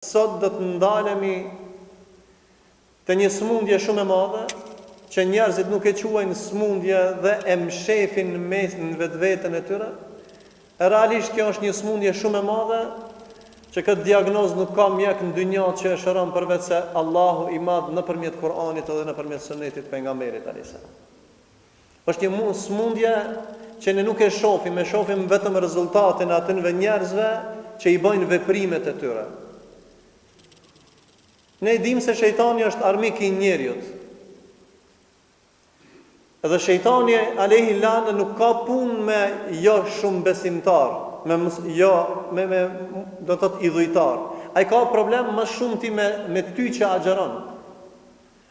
Sot do të ndalemi të një smundje shumë e madhe, që njerëzit nuk e quajnë smundje dhe e mshefin në vetveten e tyre. Realisht kjo është një smundje shumë e madhe, që këtë diagnozë nuk ka mjek në dynjë që e shëron përveç se Allahu i madh nëpërmjet Kur'anit dhe nëpërmjet Sunetit pejgamberit alayhis salam. Është një smundje që ne nuk e shohim, e shohim vetëm rezultatin atyre njerëzve që i bëjnë veprimet e tyre. Ne dim se shejtani është armik i njerëzit. Edhe shejtani alayhi lanë nuk ka punë me jo shumë besimtar, me do të thotë idhujtar. Ai ka problem më shumë ti me ty që agjeron.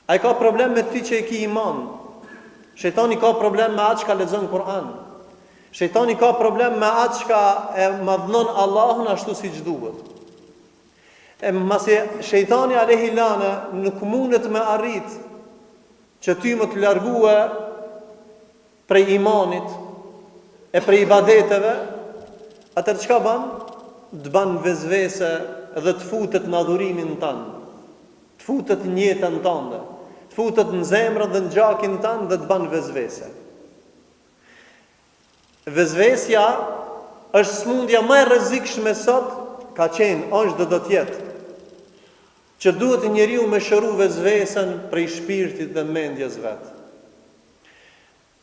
Ai ka problem me ty që e ki iman. Shejtani ka problem me atë që lexon Kur'an. Shejtani ka problem me atë që e madhnon Allahun ashtu siç duhet. E masi shejtani alayhi lanë nuk mundet me arrit që ty më të largue prej imanit e prej ibadeteve, atër çka ban? Të ban vezvese dhe të futet në adhurimin tanë, të futet në jetën tënde, të futet në zemrën dhe në gjakin tanë dhe të ban vezvese. Vezvesja është smundja më e rrezikshme sot, ka qenë, është dhe do të jetë, që duhet njeriu me shëru vezvesen prej shpirtit dhe mendjes vetë.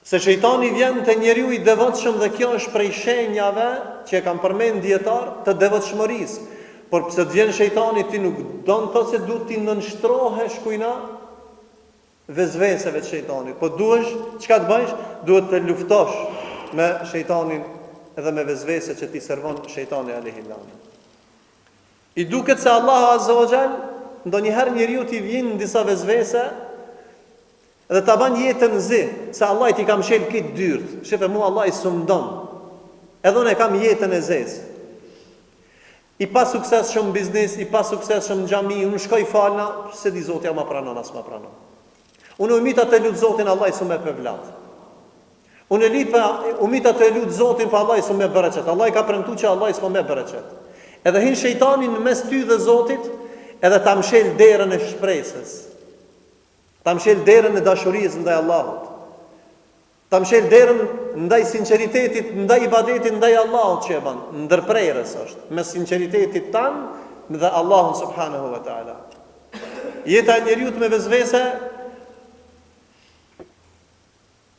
Se shejtani vjen te njeriu i devotshëm dhe kjo është prej shenjave që e kanë përmend dietar të devotshmërisë. Por pse të vjen shejtani ti nuk don të se duhet ti nënshtrohesh kujna vezveseve të shejtanit. Po duhesh çka të bësh? Duhet të luftosh me shejtanin edhe me vezveset që ti servon shejtani alayhi lanë. I duket se Allahu azza wa jall ndonjëherë njeriu t'i vjen në disa vezvese dhe ta ban jetën zi, se Allah i ti kam shel këtë dyrt. Shefe mu Allah i sumdon. Edhe unë e kam jetën e zezë. I pa sukses shumë biznes, i pa sukses shumë xhami, unë shkoj falna, se di Zoti ma pranon as ma pranon. Unë umita të lut Zotin, Allah i sume për vlat. Unë umita të lut Zotin, pa Allah i sume bereqet. Allah i ka premtu që Allah i sume bereqet. Edhe hin shejtani në mes ty dhe Zotit, edhe ta mshel derën e shpresës. Ta mshel derën e dashurisë ndaj Allahut. Ta mshel derën ndaj sinqeritetit, ndaj ibadetit ndaj Allahut që e bën. Ndërprerës është me sinqeritetit tan dhe Allahun subhanahu wa taala. Jeta e njeriu me vezvese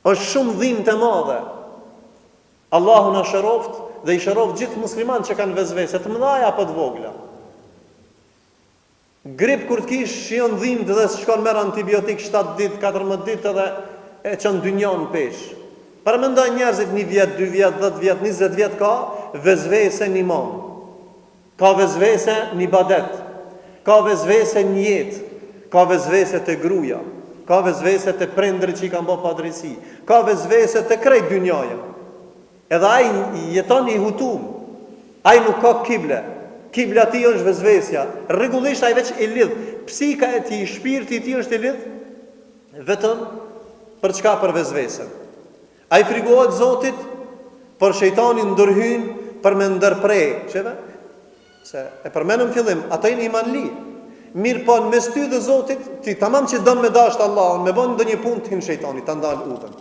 është shumë dhimbje të madhe. Allahu na shëroft dhe i shëroft gjithë muslimanët që kanë vezvese të mëdha apo të vogla. Grip kur të kish shion dhimbje dhe shkon merr antibiotik 7 ditë, 14 ditë edhe e çon dynjon pesh. Para mendoj njerëzit 1 vjet, 2 vjet, 10 vjet, 20 vjet ka vezvese në iman. Ka vezvese në ibadet. Ka vezvese në jetë. Ka vezvese te gruaja. Ka vezvese te prindrit që i kanë bërë padrejsi. Ka vezvese te krejt dynjaja. Edhe ai jeton i hutum. Ai nuk ka kible. Kibla ti është vezvesja. Rregullisht ai veç i lidh. Psika e tij, shpirti i tij është i lidh vetëm për çka? Për vezvesën. Ai frigohet Zotit, por shejtani ndërhyn për me ndërprej. Çeve? Se e përmendëm fillim, ato janë imanli. Mirë po në mes ty dhe Zotit, ti tamam që don me dashur Allahun, me bën ndonjë punë të hin shejtani, ta ndal udhën.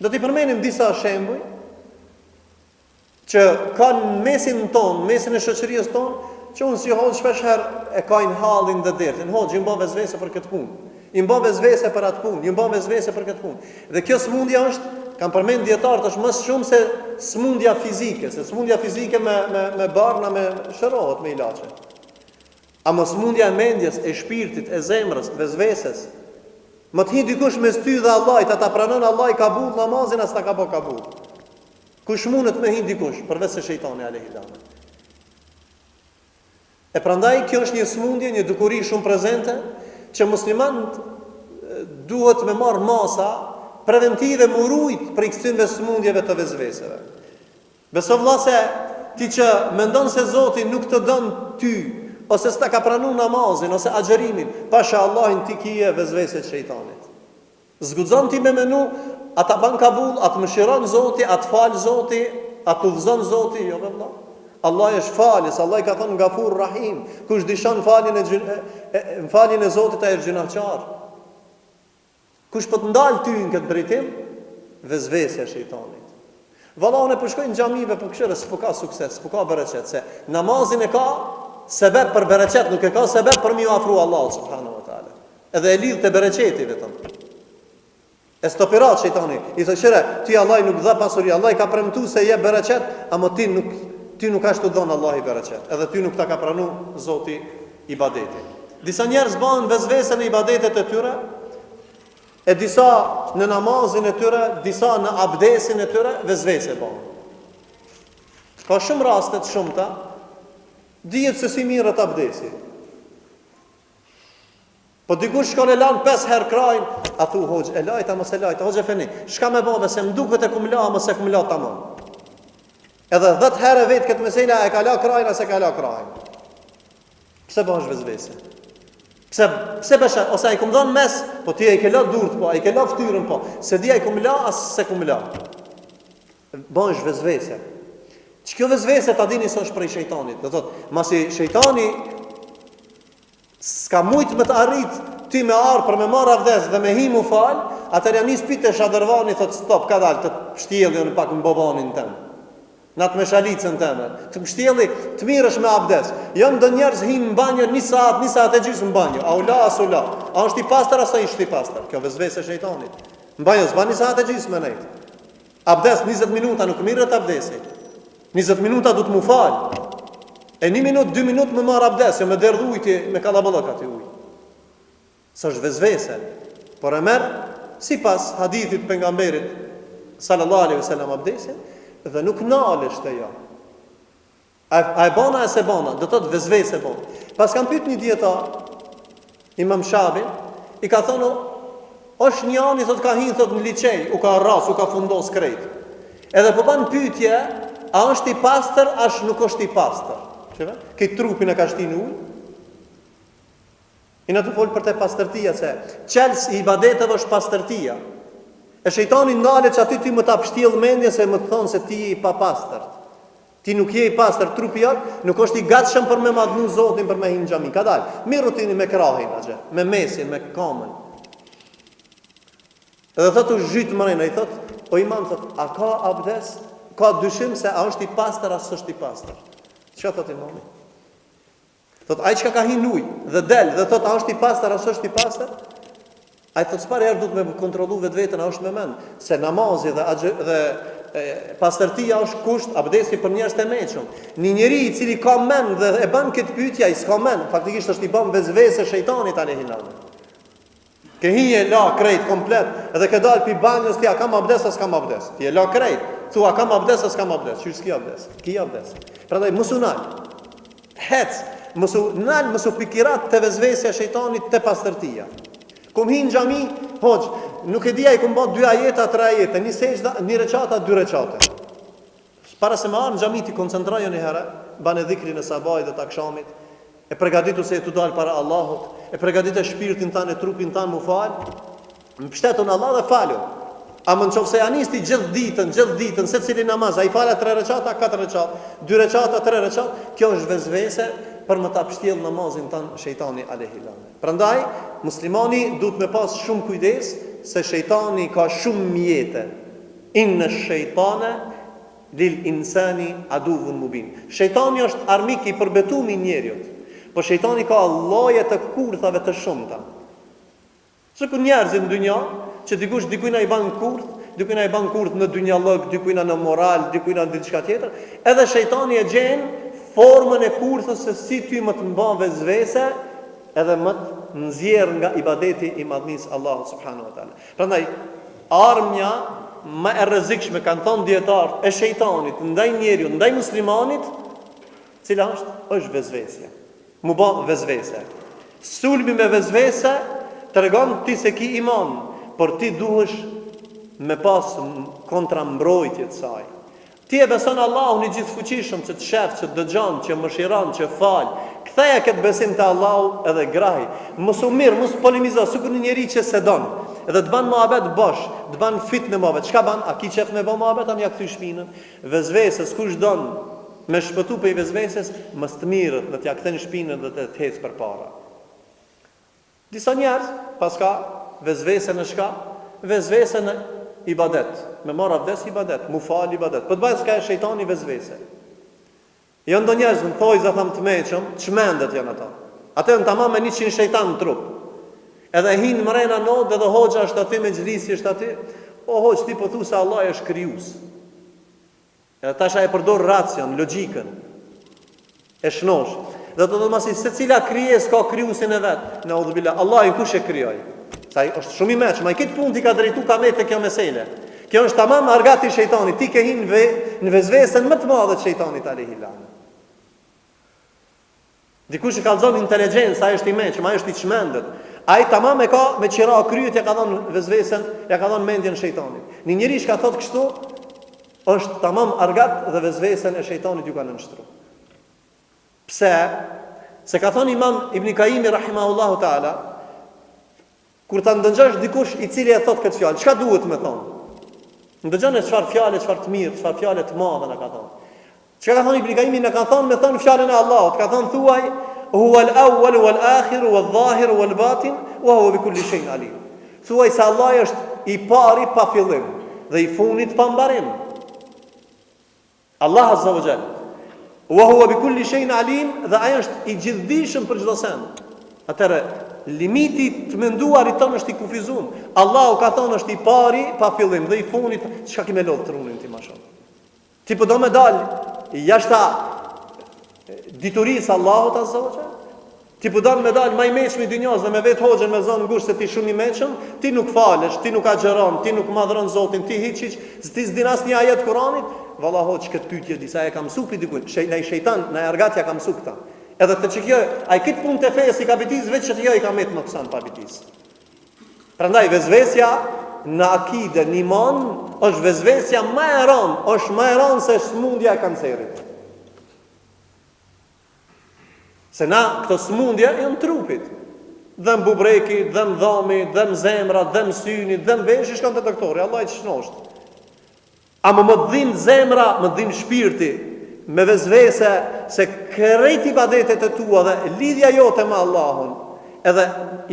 Do t'i përmendim disa shembuj që kanë mesin ton, mesin e shoqërisë ton, që unë si hoxh shpesh herë e kanë hallin dhe dertin. Hoxh i bën vezvese për këtë punë. I bën vezvese për atë punë, i bën vezvese për këtë punë. Dhe kjo smundja është, kanë përmend dietarët, është më shumë se smundja fizike, se smundja fizike me barna me shërohet me ilaçe. Ama smundja e mendjes, e shpirtit, e zemrës, vezveses, më të hin dikush mes ty dhe Allahit, ata pranon Allah i kabul namazin as ta ka bë kabul. Kush mundet me hin dikush përveç se shejtani alayhi lanë. E prandaj kjo është një smundje, një dukuri shumë prezente që muslimanët duhet me marr masa preventive më rujt për këtyre smundjeve të vezveseve. Beso vëlla se ti që mendon se Zoti nuk të don ty ose s'ta ka pranuar namazin ose agjerimin, pasha Allahin ti kije vezveset e shejtanit. Zguxon ti me menu, ata ban kabul, atë mëshiron Zoti, atë fal Zoti, atë udhëzon Zoti, jo vëlla. Allah është falës, Allah I ka thënë Gafur Rahim. Kush dishon faljen e Zotit ai është gjunaqar. Kush po të ndal ty në këtë drejtim, vezvesja e shejtanit. Valla unë po shkoj në xhamive po këshire s'po ka sukses, s'po ka bereqet, se namazin e ka sebeb për bereqet, nuk e ka sebeb për mi afru Allah subhanahu wa taala. Edhe e lidh te bereqeti vetëm. E stopirat shejtani. I thotë shire, ti Allah nuk dha pasuri, Allah I ka premtuar se jep bereqet, ama ti nuk ashtu dhon Allah I bereqet. Edhe ty nuk ta ka pranuar Zoti ibadetin. Disa njerëz bën vezvese në ibadetet e tyre, e disa në namazin e tyre, disa në abdesin e tyre, vezvese bën. Ka shumë raste të shumta, dihet se si mirët abdesi. Po dikush shkon e lan 5 herë krajin, a thu hoxh, e lajta mos e lajta, hoxh e feni. Çka më bëve se më duket e kum la, mos e kum la tamam. Edhe 10 herë vet këtë mesela e ka la krajin ose ka la krajin. Pse bësh vezvese? Pse bësh, ose ai kum dhon mes, po ti ai ke la durt po, ai ke la fytyrën po. Se di ai kum la as se kum la. Bësh vezvese. Ç'kjo vezvese ta dini se është prej shejtanit. Do thotë, masi shejtani s'ka mujt me të arrit ti me arë për me marrë avdes dhe me hi mu fal, atër janë njës pite shadërvani, thot stop, ka dalë, të pështjeli në pak në bobanin tem, në të me shalicën teme, të pështjeli të mirësh me abdes. Jënë dë njerëz hi në banjë një saat e gjysë në banjë, a u la, as u la, a është I pastor, as a ishtë I pastor, kjo vezvese shejtanit. Në banjë, s'ba një saat e gjysë me nejtë. Abdes 20 minuta nuk mirët abdesi, 20 minuta du të mu falë. E 1 minutë, 2 minutë më marr abdes, jo me derdh ujti me kallaballok aty ujë. Sa është vezvese. Por e merr sipas hadithit pejgamberit sallallahu alaihi wasallam abdesin dhe nuk nalesh te ja. A e bona e se bona, do të thotë vezvese bon. Pas kam pyet një dietar Imam Shabi, I ka thonë, është një ani thot ka hin thot në liçej, u ka rras, u ka fundos krejt. Edhe po ban pyetje, a është I pastër, as nuk është I pastër. Këtë trupin e ka shti në ujë. I në të folë për te pastërtia, se qelës I ibadeteve është pastërtia. E shejtani ndalet që aty ti më ta pështjell mendje se më të thonë se ti I pa pastërt. Ti nuk je I pastër, trupi jot nuk është I gatshëm për me madhnu Zotin për me hinë xhami. Ka dalë, mirë rutini me krahin atje, me mesin, me kamën. Edhe thotë u zhyt mrena, I thotë, o imam thotë, a ka abdes? Ka dyshim se a është I pastër as s'është I pastër. Çka thotë imami? Thotë ai çka ka hin ujë dhe del dhe thotë a është I pastër as është I pastër? Ai thotë s'para herë duhet me kontrollu vetveten a është me mend, se namazi dhe pastërtia është kusht abdesi për njerëz të mëçum. Një njeri I cili ka mend dhe e bën këtë pyetje ai s'ka mend, faktikisht është I bën vezvese shejtanit alayhinam. Ke hije la krejt komplet, edhe ke dal pi banjës ti a kam abdes as kam abdes. Ti e la krejt, thua kam abdes as kam abdes. Çu s'ki abdes? Ki abdes. Prandaj mos u nal. Hec, mos u nal, mos u pikirat te vezvesja e shejtanit te pastërtia. Kum hin xhami, hoxh, nuk e di ai kum bë 2 ajeta, 3 ajete, një sejdë, një recata, 2 recate. Para se më arë në xhami ti koncentrojo një herë, banë dhikrin e sabahit dhe të akşamit. E përgatitur se të dalë para Allahut, e përgatitur shpirtin tanë e trupin tanë mu falë, më pështetun Allah dhe falu. A më në qofë se janisti gjithë ditën, se cili namaz, a I fala 3 recata, 4 recata, 2 recata, 3 recata, kjo është vezvese për më ta pështjell namazin tanë shejtani alehilane. Prandaj, muslimani duhet me pas shumë kujdes, se shejtani ka shumë mjete. Inna shejtane lil insani aduvun mubin. Shejtani është armik I përbetuar I njerëzit. Po shejtani ka lloje të kurthave të shumta. Sikur njerëzit në dynja, që dikujna I ban kurth, dikujna I ban kurth në dynjallog, dikujna në moral, dikujna në diçka tjetër, edhe shejtani e gjen formën e kurthës se si ty më të mban vezvese, edhe më të nxjerr nga ibadeti I madhnis Allahut subhanahu wa taala. Prandaj armja më e rrezikshme kanë thënë dietarët e shejtanit ndaj njeriu, ndaj muslimanit, cila është vezvesja. Mu bë vezvese. Sulmi me vezvese tregon ti se ki iman, por ti duhesh me pas kontra mbrojtje të saj. Ti e beson Allahun I gjithfuqishëm që të shef, që dëgjon, që mëshiron, që fal. Ktheja këtë besim te Allahu edhe graj. Mos u mirë, mos polemizo, sikur një njeri që se don, edhe të ban mohabet bosh, të ban fitnë mohabet. Çka ban? A ki qef me bë mohabet, am ja kthy shpinën. Vezvesës kush don me shpëtu për i vezveses, mës të mirët dhe t'ja kthen shpinën dhe të hecë për para. Disa njerëz, paska, vezvese në shka, vezvese në ibadet, me marr abdes ibadet, mu fal ibadet, për të bajtë s'ka e shejtani vezvese. Jo ndo njerëz në thojza tham të meqëm, çmendet janë ata. Ate në tamam me 100 shejtan në trup. Edhe hinë mrena not dhe hoxha është aty me xhlisi është aty. O hoxh ti po thu se Allah është krijues. Edhe tasha e përdor racion, logjikën. E shnosh. Dhe do të thotë masi secila krijesë ka krijuesin e vet. Naudhubillah, Allahu kush e krijoi? Sa është shumë i mëshëm, ai këtë punë ti ka drejtu kamet te kjo mesele. Kjo është tamam argati i shejtanit. Ti ke hinë në vezvesën më të madhe të shejtanit alayhi lan. Dikush e ka zonë inteligjencë, ai është i mëshëm, ai është i çmendet. Ai tamam e ka me qira kryet ja ka dhënë vezvesën, ja ka dhënë mendjen shejtanit. Një njerëz që thotë kështu është tamam argat dhe vezvesën e shejtanit ju ka nënshtruar. Pse? Se ka thonë Imam Ibn Kaimi rahimahullahu taala, kur ta ndëgjosh dikush i cili e thot këtë fjalë, çka duhet me thonë? Ndëgjon çfarë fjalë, çfarë të mirë, çfarë fjalë të mëdha na ka thonë. Çka ka thonë Ibn Kaimi na ka thonë me thonë fjalën e Allahut, ka thonë thuaj huwa al-awwal wal-akhir wal-zahir wal-batin wa huwa bi kulli shay'in alim. Thuaj se Allah është i pari pa fillim dhe i fundit pa mbarim. Allah azza wa jall. Wa huwa bi kulli shay'in alim, dhe ai është i gjithdijshëm për çdo send. Atëherë limiti të menduarit tonë është i kufizuar. Allahu ka thonë është i pari pa fillim dhe i fundit, çka kimë lodh trunin ti mashallah. Ti po do me dal jashta diturisë Allahut azza wa jall. Ti po don me dal më i mëshëm i dunjos dhe me vet hoxhën me zonë ngushtë se ti shumë i mëshëm, ti nuk falesh, ti nuk agjeron, ti nuk madhron Zotin, ti hiç, ti s'din asnjë ajet Kuranit, valla hoxh këtë pyetje disa e ka mësuar pi dikujt, shejtan na argatja ka mësuar këta. Edhe të çikjo, ai kët punë të fesë i kapitis veç që i ka met më kësan pa bitis. Prandaj vezvesja në akide, në iman, është vezvesja më e rëndë, është më e rëndë se smundja e kancerit. Se na këto smundje janë trupit. Dhem bubreki, dhem dhami, dhem zemra, dhem syni, dhem veshi, shkon te doktori, Allah i shnosht. A më dhim zemra, më dhim shpirti, me vezvese se krejt ibadetet e tua dhe lidhja jote me Allahun, edhe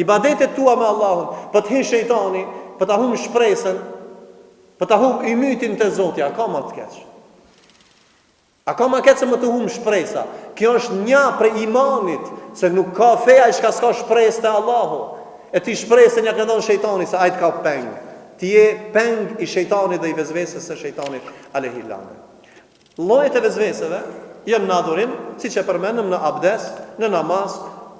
ibadetet tua me Allahun, për të hin shejtani, për ta hum shpresën, për ta hum imytin te Zotja, ka më të keq. A ka më keq se më të hum shpresa. Kjo është një prej imanit, se nuk ka feja që s'ka shpresë te Allahu. E ti shpresën ja ka dhënë shejtani se ai të ka peng. Ti je peng i shejtanit dhe i vezvesës së shejtanit alayhi lan. Llojet e vezveseve janë në adhurim, siç e përmendëm në abdes, në namaz,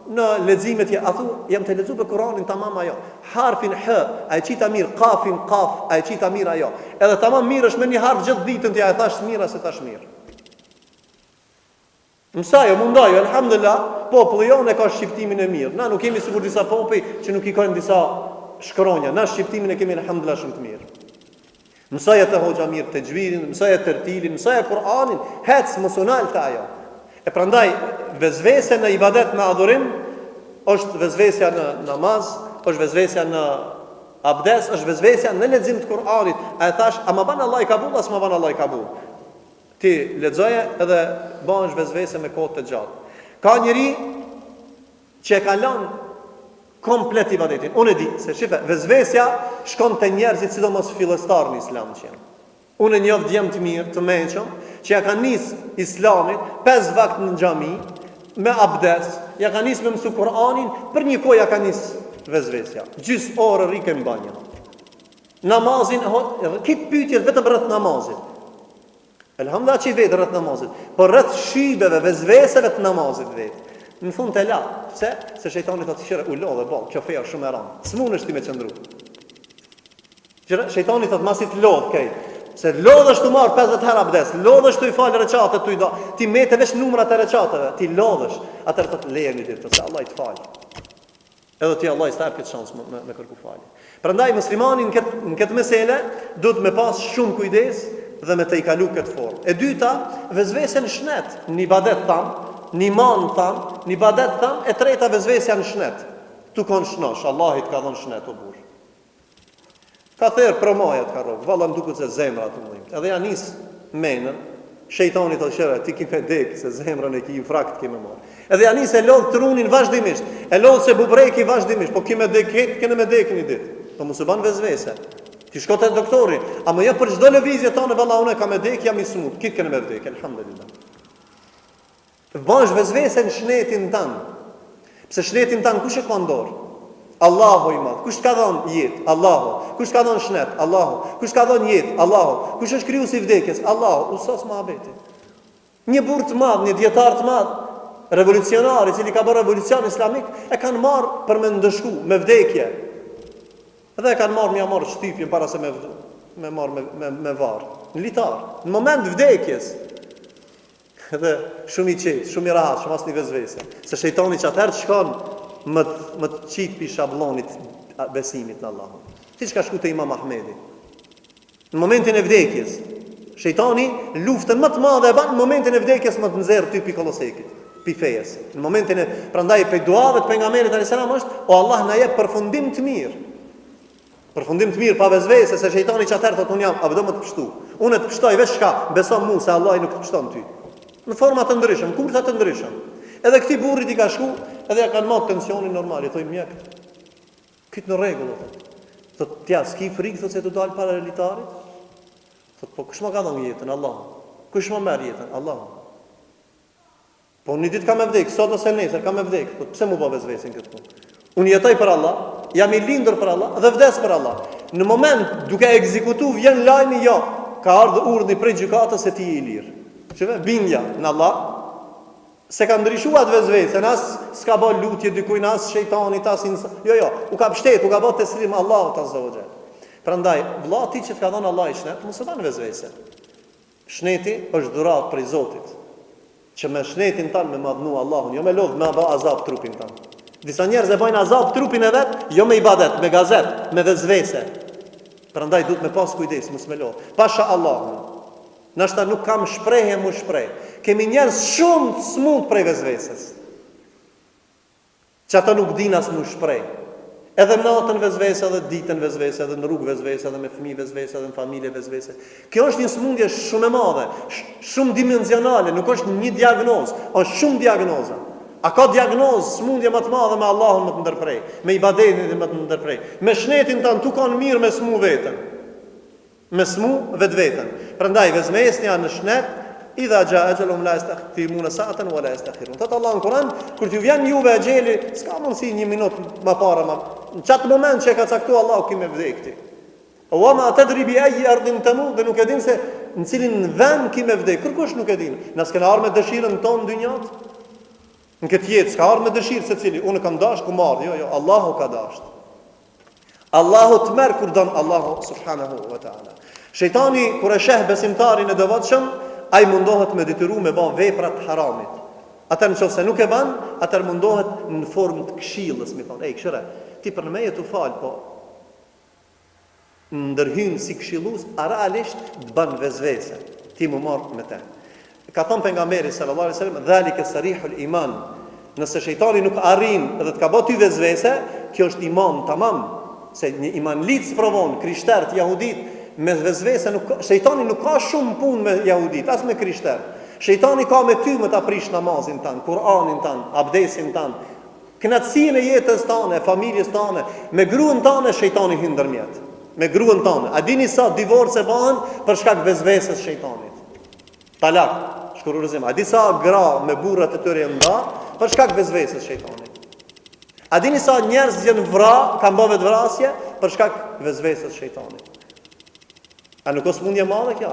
në leximet e athu, jam të lexuar Kur'anin tamam ajo. Harfin h, ai qita mirë, kafin qaf, ai qita mirë ajo. Edhe tamam mirë është me një harf gjithë ditën ti ai thash mirë se tash mirë. Mësajo, mundajo, alhamdulillah, populli jonë e ka shqiptimin e mirë. Na nuk kemi sigur disa populli që nuk i kanë disa shkronja. Na shqiptimin e kemi alhamdulillah shumë të mirë. Mësaja të hoxha mirë të gjvirin, mësaja të rtilin, mësaja Kur'anin, hec mësunal të ajo. E prandaj, vezvesja në ibadet në adhurim, është vezvesja në namaz, është vezvesja në abdes, është vezvesja në lexim të Kur'anit. A e thash, a ma ban Allah i kabul, as ma ban Allah i kabul. Ti lexoje edhe bëhesh vezvese me kohë të gjatë. Ka njëri që e ka lënë komplet ibadetin. Unë e di se shife, vezvesja shkon te njerëzit sidomos fillestar në Islam që janë. Unë e njoh djem të mirë, të mençëm, që ja kanë nis Islamin 5 vakt në xhami me abdes, ja kanë nis me mësu Kur'anin, për një kohë ja kanë nis vezvesja. Gjys orë rikën në banjë. Namazin, këtë pyetje vetëm rreth namazit. Elhamdullah që i vetë rreth namazit, por rreth shibeve, vezveseve të namazit vetë. Në fund të la, pse? Se shejtani thotë qëre u lodhe, bo, kjo feja shumë e rëndë. S'munësh ti me qëndru. Shejtani thotë masi të lodh kej, se lodhësh të marr 50 herë abdes, lodhësh të i falë recate të i do, ti mete veç numrat e recateve, ti lodhësh, atër thotë leje një ditë, se Allah i të falë. Edhe ti Allah i stap këtë shansë me kërku falje. Prandaj muslimani në këtë mesele duhet me pas shumë kujdes dhe me të i kalu këtë formë. E dyta, vezvesja në shnet, në ibadet thamë, në iman thamë, në ibadet thamë, e treta vezvesja në shnet. Tu konë shnosh, Allahit ka dhonë shnet o burë. Ka therë promajet ka rogë, valla më duket se zemra të mëllimt. Edhe ja nisë menën, Shejtani thotë shëra, ti ke dek se zemrën e ki frakt ke më marr. Edhe ani se lodh trunin vazhdimisht. E lodh se bubreki vazhdimisht, po ki me dek, kene me dek një ditë. Po mos u bën vezvese. Ti shko te doktori, ama jo për çdo lëvizje tonë valla unë kam me dek, jam i smut. Kit kene me dek, alhamdulillah. Bësh vezvese në shnetin tan. Pse shnetin tan kush e ka dorë? Allahu i madh. Kush ka dhënë jetë? Allahu. Kush ka dhënë shnet? Allahu. Kush ka dhënë jetë? Allahu. Kush është krijuesi i vdekjes? Allahu. Usos muhabeti. Një burr të madh, një dietar të madh, revolucionar i cili ka bërë revolucion islamik, e kanë marrë për me ndëshku me vdekje. Edhe e kanë marrë, mja marrë shtypjen para se me marrë me varë. Në litar, në moment vdekjes. Edhe shumë i qetë, shumë i rahat, shumë asnjë vezvese. Se shejtani që atëherë shkon më të qitë pi shablonit besimit në Allahun. Si që ka shku të Imam Ahmedi. Në momentin e vdekjes, shejtani luftën më të madhe e ban në momentin e vdekjes më të nxerr ty pi kolosekit, pi fejes. Në momentin e prandaj pe duave të pejgamberit alayhis salam është, o Allah na jep përfundim të mirë. Përfundim të mirë pa vezvese, se shejtani që atëherë thotë unë jam, apo do më të pështu. Unë të pështoj veç shka, beso mu se Allah nuk të pështon ty. Në forma të ndryshëm, kurtha të ndryshëm. Edhe këti burrit i ka shku, edhe ja kanë marrë tensionin normal, i thoi mjek. Këtë në rregull, thotë, tja s'ki frikë, thotë se të dalë para relitarit. Thotë, po kush më ka dhënë jetën? Allah. Kush më merr jetën? Allah. Po një ditë kam me vdek, sot ose nesër kam me vdek. Thotë, pse mu bë vezvesin këtë punë? Unë jetoj për Allah, jam i lindur për Allah dhe vdes për Allah. Në moment duke ekzekutu vjen lajmi jo, ka ardhur urdhni prej gjykatës se ti je i lirë. Çeve bindja në Allah. Se ka ndryshuar vezvese, as s'ka bë lutje dikujt, as shejtanit, as jo, u ka mbështet, u ka bë teslim Allahut azza wa jall. Prandaj, vllati që të ka dhënë Allah i shnet, mos e bën vezvese. Shneti është dhuratë prej Zotit. Që me shnetin tan me madhnu Allahun, jo me lodh me bë azab trupin tan. Disa njerëz e bojnë azab trupin e vet, jo me ibadet, me gazet, me vezvese. Prandaj duhet me pas kujdes, mos me lodh. Pasha Allahun. Nashta nuk kam shprehje mu shpreh. Kemi njerëz shumë të smut prej vezveses. Që ata nuk din as mu shpreh. Edhe natën vezvese, edhe ditën vezvese, edhe në rrugë vezvese, edhe me fëmijë vezvese, edhe në familje vezvese. Kjo është një smundje shumë e madhe, shumë dimensionale, nuk është një diagnozë, është shumë diagnoza. A ka diagnozë smundje më të madhe me Allahun më të ndërprej, me ibadetin më të ndërprej, me shnetin tanë tu kanë mirë me smu veten. Me smu vetveten. Prandaj vezmesja në shnet, idha jaa ajalum la yastakhiruna sa'atan wala yastakhirun. Tat Allah në Kur'an, kur t'ju vjen juve ajeli, s'ka mundsi një minutë më para më. Në çat moment që ka caktuar Allahu kimë vdekti. Wa ma tadri bi ay ardin tamud, nuk e din se në cilin vend kimë vdek. Kërkush nuk e din. Na s'kan ardhur me dëshirën tonë në dynjat. Në këtë jetë s'ka ardhur me dëshirë secili. Unë kam dash ku marr. Jo, Allahu ka dash. Allahu të merr kur don Allahu subhanahu wa ta'ala. Shejtani kur e sheh besimtarin e devotshëm, ai mundohet me detyru me bën vepra të haramit. Atë nëse nuk e bën, atë mundohet në formë të këshillës, më thon, ej këshire, ti për meje të fal, po ndërhyn si këshillues, realisht të bën vezvese. Ti më marr me të. Ka thënë pejgamberi sallallahu alaihi wasallam, "Dhalika sarihul iman." Nëse shejtani nuk arrin dhe të ka bë ty vezvese, kjo është iman tamam. Se një iman lic provon krishterët jahudit me vezvese, shejtani nuk ka shumë punë me jahudit, as me krishterë. Shejtani ka me ty më të aprish namazin tanë, Kur'anin tanë, abdesin tanë, knatësinë e jetës tanë, e familjes tanë, me gruën tanë shejtani hyn ndërmjet. Me gruën tanë. A dini sa divorce bëhen për shkak vezveses shejtanit? Talak, shkurorëzim. A di sa gra me burrat e tyre nda për shkak vezveses shejtanit? A dini sa njerëz janë vra, kanë bërë vetvrasje për shkak vezveses shejtanit? A nuk është mundje madhe kjo?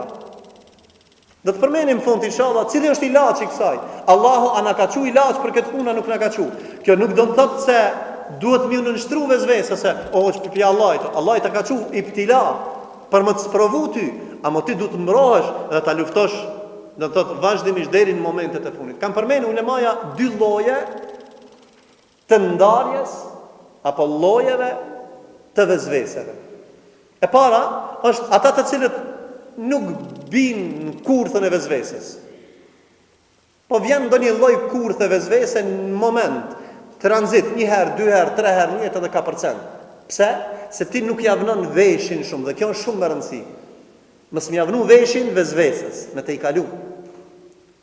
Do të përmenim në fund inshallah cili është ilaçi i kësaj. Allahu ana ka thënë ilaç për këtë punë, nuk na ka thënë. Kjo nuk do të thotë se duhet më nënshtru vezvese se pi Allahit. Allah ta ka thënë ibtila për më të sprovu ty, ama ti duhet të mbrohesh dhe ta luftosh, do të thotë vazhdimisht deri në momentet e fundit. Kam përmendur ulemaja dy lloje të ndarjes apo llojeve të vezveseve. E para është ata të cilët nuk bin në kurthën e vezveses. Po vjen ndonjë lloj kurthe vezvese në moment, tranzit, 1 herë, 2 herë, 3 herë, një edhe ka përcen. Pse? Se ti nuk javnon veshin shumë dhe kjo është shumë më rëndësi. Mos më javnu veshin vezveses, me të i kalu.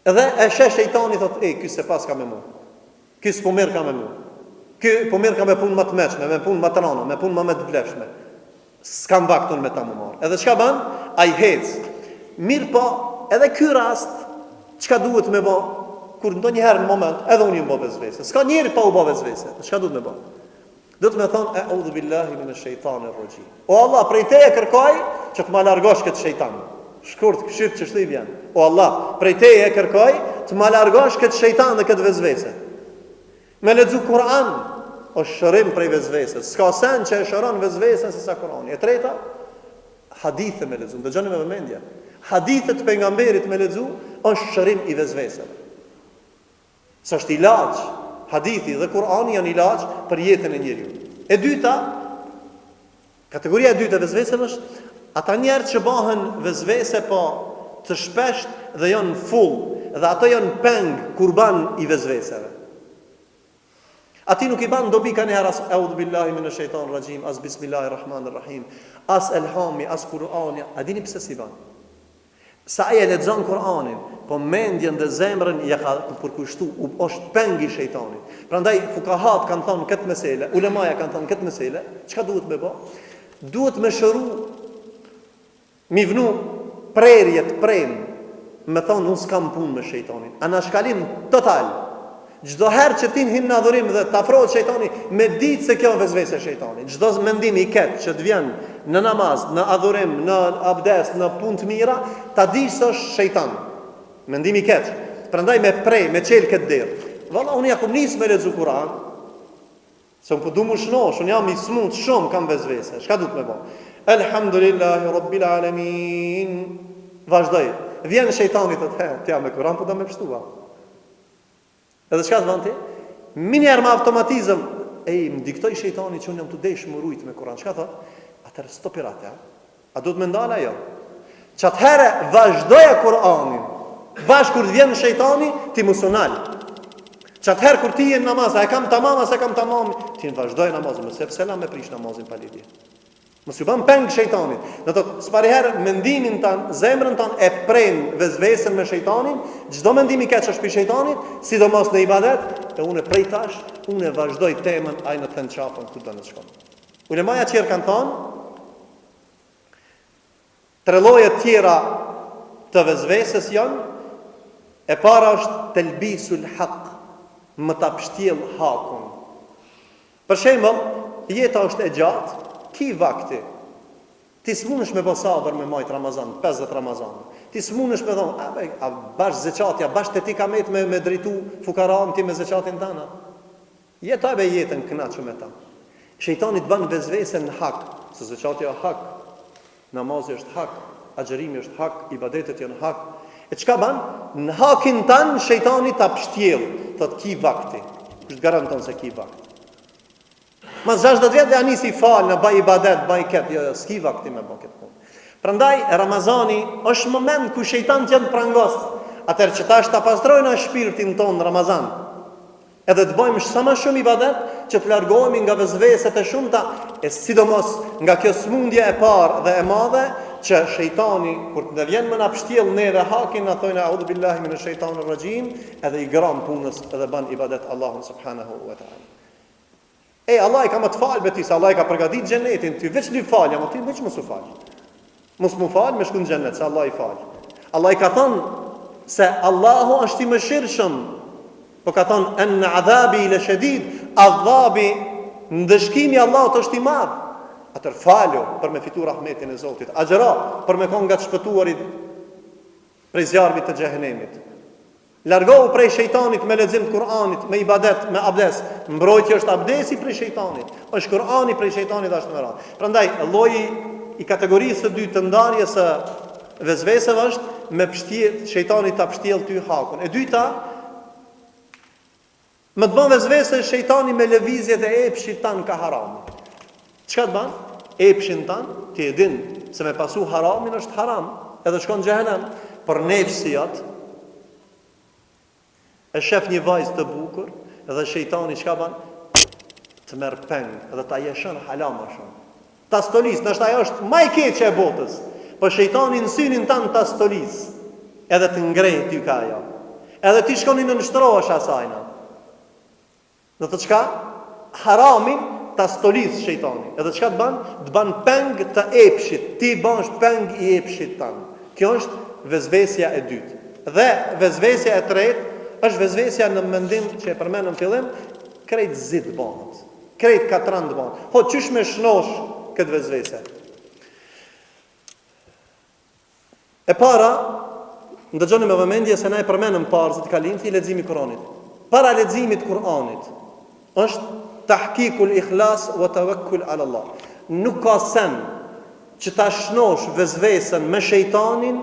Edhe e sheh shejtani thot, ky se pas ka me mua. Ky s'po merr ka me mua. Ky po merr ka me punë më të mëshme, me punë më të rënda, me punë më të vlefshme. S'kam vakton me ta më marr. Edhe çka bën? Ai hec. Mirë po, edhe ky rast çka duhet me bë? Kur ndonjëherë në moment, edhe unë më bë vezvese. S'ka njeri pa u bë vezvese. Çka duhet me bë? Do të më thonë, a'udhu billahi minash shaitanir rajim. O Allah, prej teje kërkoj që të më largosh këtë shejtan. Shkurt, këshit që shtë i vjen. O Allah, prej teje kërkoj të më largosh këtë shejtan dhe këtë vezvese. Me lexu Kur'an, o shërim prej vezvese. S'ka sen që e shëron vezvesen se sa Kur'ani. E treta, hadithe me lexu. Dëgjoni me vëmendje. Hadithet pejgamberit me lexu është shërim i vezveseve. Sa është ilaç. Hadithi dhe Kur'ani janë ilaç për jetën e njeriu. E dyta, kategoria e dytë e vezveseve është ata njerëz që bëhen vezvese po të shpesht dhe janë full, dhe ato janë peng kurban i vezveseve. Ati nuk i ban dobi kanë herë as a'udhu billahi minash shaitanir rajim, as bismillahirrahmanirrahim, as elhami, as Kur'ani. A dini pse si ban? Sa ai e lexon Kur'anin, po mendjen dhe zemrën ja ka përkushtu, është peng i shejtanit. Prandaj fukahat kanë thënë këtë mesele, ulemaja kanë thënë këtë mesele, çka duhet me bë? Duhet me shëru, mi vnu prerjet prem, me thonë unë s'kam punë me shejtanin. Anashkalim total. Çdo herë që ti hin në adhurim dhe të afrohet shejtani, me ditë se kjo vezvese e shejtanit. Çdo mendim i ket që të vjen në namaz, në adhurim, në abdes, në punë të mira, ta dish se është shejtan. Mendim i ket. Prandaj me prej, me çel këtë derë. Valla unë ja kum nis me lexu Kur'an. Se unë po du më shnosh, unë jam i smut shumë, kam vezvese. Çka duhet me bë? Elhamdulillahi rabbil alamin. Vazhdoj. Vjen shejtani thotë, "Ti jam me Kur'an, po do më pshtua." Edhe çka thon ti? Minjar me automatizëm, më diktoi shejtani që unë jam të desh më rujt me Kur'an. Çka thot? Atëherë stopirate, a? A do të më ndal ajo? Çatëherë vazhdoja Kur'anin. Bash kur të vjen shejtani, ti mos u nal. Çatëherë kur ti je në namaz, a e kam tamam, as e kam tamam, ti vazhdoj namazin, mos e selam me prish namazin pa lidhje. Mos u bën peng shejtanit. Do të thotë, s'pariherë mendimin tan, zemrën tan e pren vezvesën me shejtanin, çdo mendim i keq është për shejtanit, sidomos në ibadet, e unë prej tash, unë vazhdoj temën ai në të çapën ku do të shkon. Ulemaja tjerë kanë thënë, tre lloje tjera të vezvesës janë, e para është telbisul haq, më ta pështjell hakun. Për shembull, jeta është e gjatë, ki vakti. Ti s'munësh me sabër me majt Ramazan, 50 Ramazan. Ti s'munësh me thonë, a bash zeqatja, bash të ti kamet me drejtu fukaran ti me zeqatin tana. Jeta e jetën kënaqur me ta. Shejtani të bën vezvese në hak, se zeqatja është hak, namazi është hak, agjerimi është hak, ibadetet janë hak. E çka bën? Në hakin tan shejtani ta pështjell, thotë ki vakti. Kush garanton se ki vakti? Mas 60 vjetë dhe anisi falë në baj ibadet, baj ketë, jo, s'ki vakti me bë këtë punë. Prandaj, Ramazani është moment ku shejtanët janë prangost. Atër që ta është ta pastrojnë a shpirtin tonë në Ramazan. Edhe të bëjmë sa më shumë ibadet, që të largohemi nga vezveset e shumta, e sidomos nga kjo smundje e parë dhe e madhe, që shejtani, kur të vjen më na pështjell neve hakin, na thojnë a'udhu billahi minash shaitanir rajim, edhe i gram punës edhe bën ibadet Allahun subhanahu wa taala. Allah i ka më të falë beti, se Allah i ka përgatit xhenetin, ti veç një falë, ama ti veç mos u falë. Mos mu falë, me shku në xhenet, se Allah i falë. Allah i ka thënë se Allahu është i mëshirshëm, po ka thënë en adhabi le shedid, adhabi në dëshkimi Allahut është i madh. Atër falu për me fitu rahmetin e Zotit, agjera për me konë nga të shpëtuarit prej zjarmit të xhehenemit. Largohu prej shejtanit me lexim të Kur'anit, me ibadet, me abdes. Mbrojtja është abdesi prej shejtanit, është Kur'ani prej shejtanit ashtu me radhë. Prandaj lloji i kategorisë së dytë të ndarjes së vezveseve është me pështjell shejtanit ta pështjell ty hakun. E dyta, më të bën vezvese shejtani me lëvizjet e epshit tan ka haram. Çka të bën? Epshin tan, ti e din se me pasu haramin është haram, edhe shkon në xhehenem, por nefsijat e shef një vajzë të bukur, edhe shejtani çka bën? Të merr peng, edhe ta jeshon halama shumë. Ta stolis, nështë ajo është më e keqe e botës, po shejtani në synin tan ta stolis, edhe të ngrej ty ka ajo. edhe ti shkoni në nështrohesh asajna. Dhe të qka? Haramin ta stolith shejtani. Edhe çka të ban? Të ban peng të epshit. Ti bash peng i epshit tanë. Kjo është vezvesja e dytë. Dhe vezvesja e tretë është vezvesja në mendim që e përmendëm në fillim, krejt zit bëhet. Krejt katran bëhet. Po çysh me shnosh këtë vezvese? E para, ndëgjoni me vëmendje se na e përmendëm parë të kalimit i leximit të Kuranit. Para leximit të Kuranit është tahkikul ikhlas wa tawakkul ala Allah. Nuk ka sen që ta shnosh vezvesën me shejtanin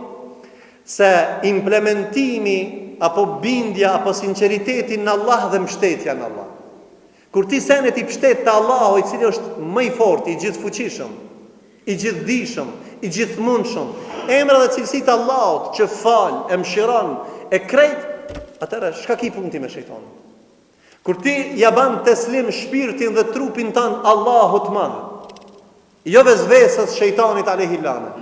se implementimi apo bindja apo sinqeriteti në Allah dhe mbështetja në Allah. Kur ti senet i mbështet te Allahu, i cili është më i fortë, i gjithfuqishëm, i gjithdijshëm, i gjithmundshëm, emra dhe cilësitë e Allahut që fal, e mëshiron, e krejt, atëherë çka ki punë ti me shejtanin? Kur ti ja ban teslim shpirtin dhe trupin tan Allahut madh, jo vezvesës shejtanit alayhi lane.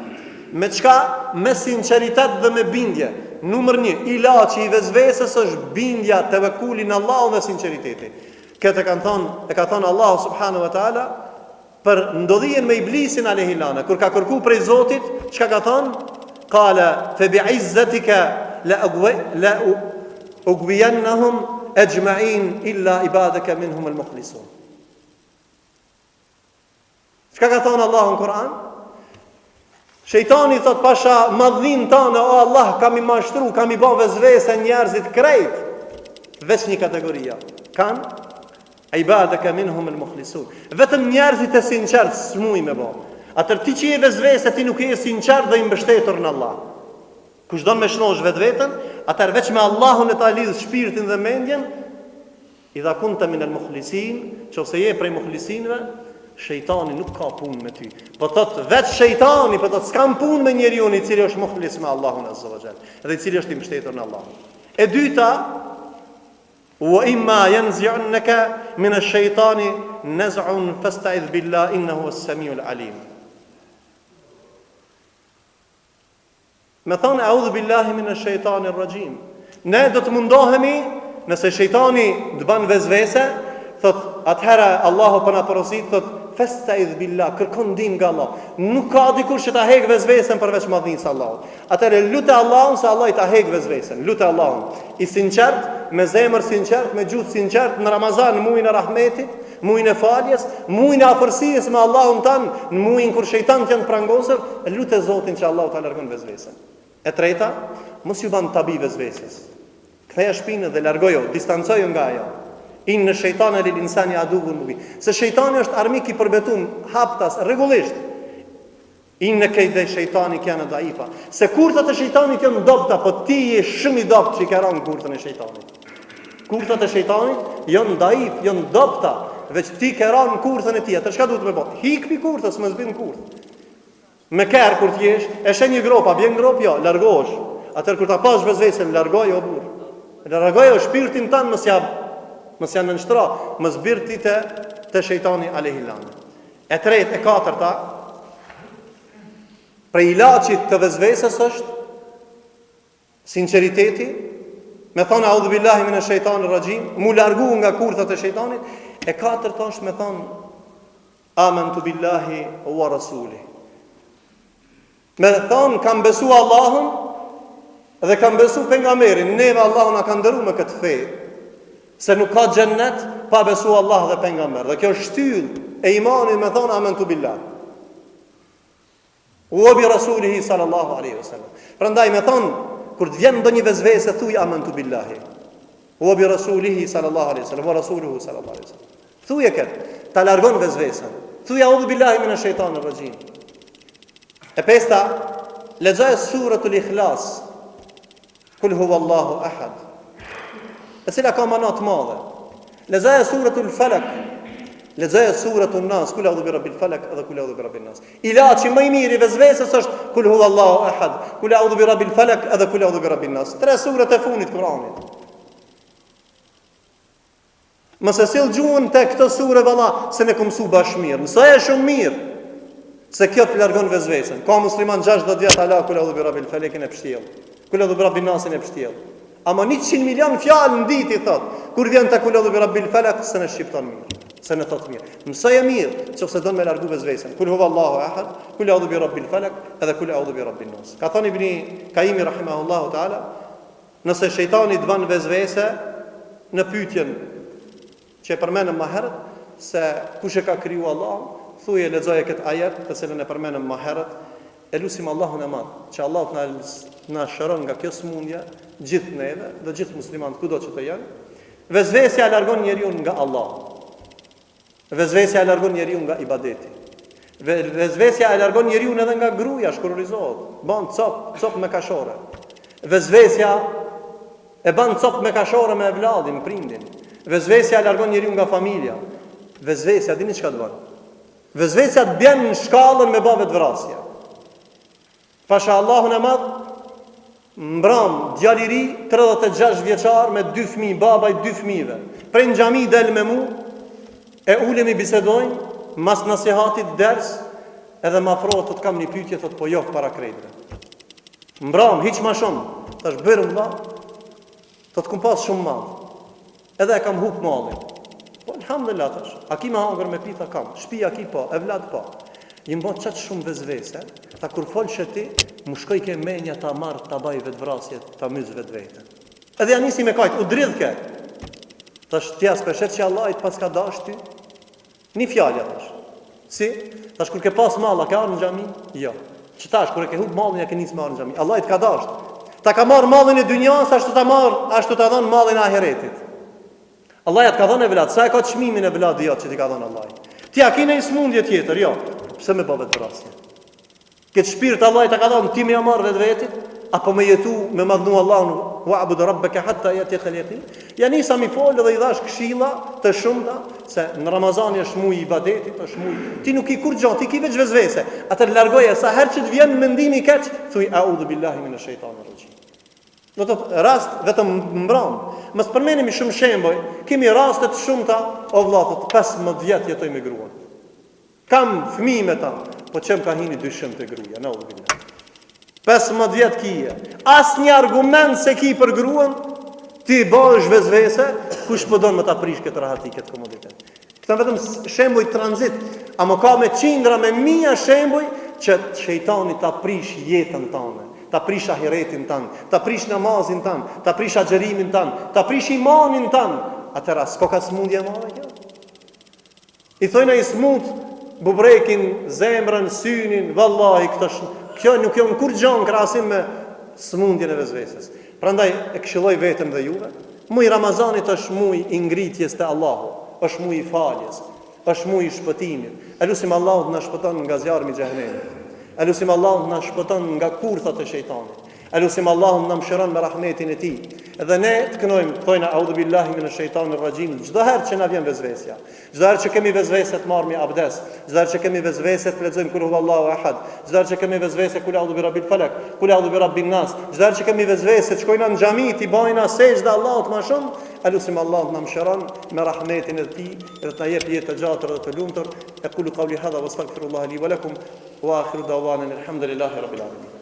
Me çka? Me sinqeritet dhe me bindje. Numër 1, ilaçi i vezvesës është bindja, tevekkuli në Allahun dhe sinqeriteti. Këtë ka thënë Allahu subhanahu wa taala për ndodhjen me iblisin alayhi lane. Kur ka kërku prej Zotit, çka ka thënë? Qala fa bi'izzatika la ugwiyannahum ajma'in illa ibadaka minhum al-mukhlisun. Çka ka thënë Allahu në Kur'an? Shejtani thot pasha madhin tane, o Allah, kam i mashtru, kam i bën vezvese njerëzit krejt, veç një kategoria. Kan ibadaka minhum al-mukhlisun. Vetëm njerëzit e sinqert smuj me bë. Atër ti që je vezvese, ti nuk je sinqert dhe i mbështetur në Allah. Kush don me shnosh vetveten, atër veç me Allahun e ta lidh shpirtin dhe mendjen, idha kunta min al-mukhlisin, nëse je prej mukhlisinëve, shejtani nuk ka punë me ty. Po thot veç shejtani, po thot s'kam punë me njeriu i cili është mukhlis me Allahun azza wa jall, dhe i cili është i mbështetur në Allah. E dyta, wa imma yanzi'unka min ash-shaytani naz'un fasta'idh billah innahu as-sami'ul alim. Me thonë a'udhu billahi min ash-shaytanir rajim. Ne do të mundohemi nëse shejtani të bën vezvese, thot atëherë Allahu po na porosit, thot fasta'idh billah, kërkon ndihmë nga Allah. Nuk ka dikush që ta heq vezvesen përveç madhnisë Allahut. Atëherë lutë Allahun se Allah i ta heq vezvesen. Lutë Allahun. I sinqert, me zemër sinqert, me gjuhë sinqert në Ramazan, në muajin e rahmetit, muajin e faljes, muajin e afërsisë me Allahun tan, në muajin kur shejtanët janë prangosur, lutë Zotin që Allahu ta largon vezvesen. E treta, mos ju ban tabi vezvesës. Ktheja shpinën dhe largojo, distancojo nga ajo. Inë shejtani lil insani aduwwun mubin. Se shejtani është armik i përbetuar haptas rregullisht. Inë kejde shejtani kanë dhaifa. Se kurthat e shejtanit janë dobta, po ti je shumë i dopt që i ka rënë kurthën e shejtanit. Kurthat e shejtanit janë dhaif, janë dobta, veç ti ke rënë kurthën e tij. Atë çka duhet me bë? Hikpi kurthës, mos bën kurth. Me kërë kur t'jesh, e shen një grop, a bjen grop, jo, largohesh. Atër kur ta pash vezvesen, largoj o burr. Largoj o shpirtin tanë, mos janë nënshtra, mos birti te shejtani alayhi lane. E tretë, e katërta, prej ilaçit të vezvesës është sinqeriteti, me thonë a'udhu billahi minash shaitanir rajim, mu largu nga kurthat e shejtanit. E katërta është me thonë amantu billahi wa rasuli. Me thonë kam besu Allahun dhe kam besu pejgamberin. Neve Allahun a ka ndëruar me këtë fe, se nuk ka xhennet pa besu Allah dhe pejgamber. Dhe kjo është shtyllë e imanit, me thonë amantu billah wa bi rasulihi sallallahu alaihi wasallam. Prandaj me thonë kur të vjen ndonjë vezvese thuaj amantu billahi wa bi rasulihi sallallahu alaihi wasallam wa rasuluhu sallallahu alaihi wasallam. Thuaj këtë, ta largon vezvesen. Thuaj a'udhu billahi minash shaitanir rajim. E pesta, lexoj suratul Ikhlas. Kul huwallahu ahad. E cila ka mana të madhe. Lexoj suratul Falak. Lexoj suratul Nas. Kul a'udhu birabbil falak dhe kul a'udhu birabbin nas. Ilaçi më i mirë i vezvesës është kul huwallahu ahad, kul a'udhu birabbil falak dhe kul a'udhu birabbin nas. Tre surat e fundit të Kuranit. Mos e sill gjuhën te këto sure valla se ne kumsu bash mirë. Mësoje shumë mirë. Se kjo të largon vezvesen. Ka musliman 60 vjet ala kul a'udhu birabbil falak e pështjell. Kul a'udhu birabbin nas e pështjell. Ama 100 milion fjalë në ditë i thot. Kur vjen te kul a'udhu bi rabbil falaq, se në shqipton mirë. Se në thot mirë. Mësoj e mirë, nëse don me largu vezvesën. Kul huwallahu ahad, kul a'udhu bi rabbil falaq, edhe kul a'udhu bi rabbin nas. Ka thënë Ibn Kaimi rahimahullahu taala, nëse shejtani të bën vezvese në pyetjen që e përmendëm më herët, se kush e ka kriju Allah, thuje lexoje këtë ajet, të cilën e përmendëm më herët, e lutim Allahun e Madh, që Allahu na shëron nga kjo smundje, gjithë neve dhe gjithë muslimanët kudo që të jenë. Vezvesja e largon njeriu nga Allah. Vezvesja e largon njeriu nga ibadeti. Vezvesja e largon njeriu edhe nga gruaja, shkurorizohet, bën cop me kashore. Vezvesja e bën cop me kashore me evladin, prindin. Vezvesja e largon njeriu nga familja. Vezvesja dini çka të bën? Vezvesja të bën në shkallën me bave të vrasje. Pasha Allahun e Madh, mbram djali i ri 36 vjeçar me 2 fëmijë, baba i 2 fëmijëve. Prej në xhami del me mu, e ulemi bisedojnë, mas nasihatit ders, edhe më afrohet të kam një pyetje, thot po jo para krejtëve. Mbram hiç më shumë, tash bërëm valla, thot kum pas shumë mall. Edhe e kam hub mallin. Po alhamdulillah tash, a ki më hangër me pita kam, shtëpia ki po, evlad po. I mbot qatë shumë vezvese, ta kur folë ti, më shkoj ke menja ta marrë, ta baj vetë vrasje, ta myzë vetë vete. Edhe ja nisi me kajtë, u dridhë ke. Tash tja s'peshet që Allah i të pas ka dash ty, një fjallja tash. Si? Tash kur ke pas malla, ke arë në xhami? Jo. Që tash, kur e ke hub mallin, ja ke nisë me arë në xhami. Allah i të ka dash. Ta ka marrë mallin e dynjas, ashtu ta marrë, ashtu ta dhënë mallin e ahiretit. Allah ja të ka dhënë e vlat, sa e ka çmimin e vlat që ti ka dhënë Allah. Ti a kine një smundje tjetër, jo. Pse me bëvet vrasje? Këtë shpirt Allah i ta ka dhënë ti me marrë vetë vetit, apo me jetu me madhnu Allahun, wa'bud rabbaka hatta yatiyakal yaqin. Ja nisa mi fol dhe i dhash këshilla të shumta se në Ramazan është muaj i ibadetit, është muaj. Ti nuk i kur gjatë, ti ki veç vezvese. Atë largoje sa herë që të vjen mendimi i keq, thuj a'udhu billahi minash shaitanir rajim. Do të rast vetëm mbram. Mos përmendemi shumë shembuj, kemi raste të shumta, o vëllai, 15 vjet jetoj me gruan. Kam fëmijë me ta, po çem ka hini dyshim te gruaja, na a'udhu billahi. 15 vjet kije. Asnjë argument se ki për gruan, ti bësh vezvese, kush po don me ta prish këtë rahati, këtë komoditet. Këta vetëm shembuj tranzit, ama ka me qindra me mia shembuj që shejtani ta prish jetën tonë. Ta prish ahiretin tanë, ta prish namazin tanë, ta prish agjerimin tanë, ta prish imanin tanë. Atëra, s'ko ka smundje e madhe kjo? I thojnë i smut, bubrekin, zemrën, synin, vallahi, kjo nuk jo në kur gjanë krasim me smundjen e vezveses. Prandaj e këshilloj vetëm dhe juve, muj Ramazanit është muj i ngritjes të Allahu, është muj i faljes, është muj i shpëtimit. E lusim Allahu të na shpëton nga zjarmi i xhehenemit. E lusim Allahun na shpëton nga kurthat e shejtanit. E lusim Allahun na mëshiron me rahmetin e tij. Edhe ne të kënojmë, thojna a'udhu billahi minash shaitanir rajim. Çdo herë që na vjen vezvesja, çdo herë që kemi vezvese të marrmi abdes, çdo herë që kemi vezvese të lexojmë kul huwallahu ahad, çdo herë që kemi vezvese kul a'udhu bi rabbil falaq, kul a'udhu bi rabbin nas, çdo herë që kemi vezvese të shkojna në xhami ti bajna sejdë Allahut më shumë, elusim Allahun na mëshiron me rahmetin e tij dhe ta jep jetë të gjatër dhe të lumtur. Aqulu qawli hadha wastaghfirullaha li wa lakum wa akhiru da'wana alhamdulillahi rabbil alamin.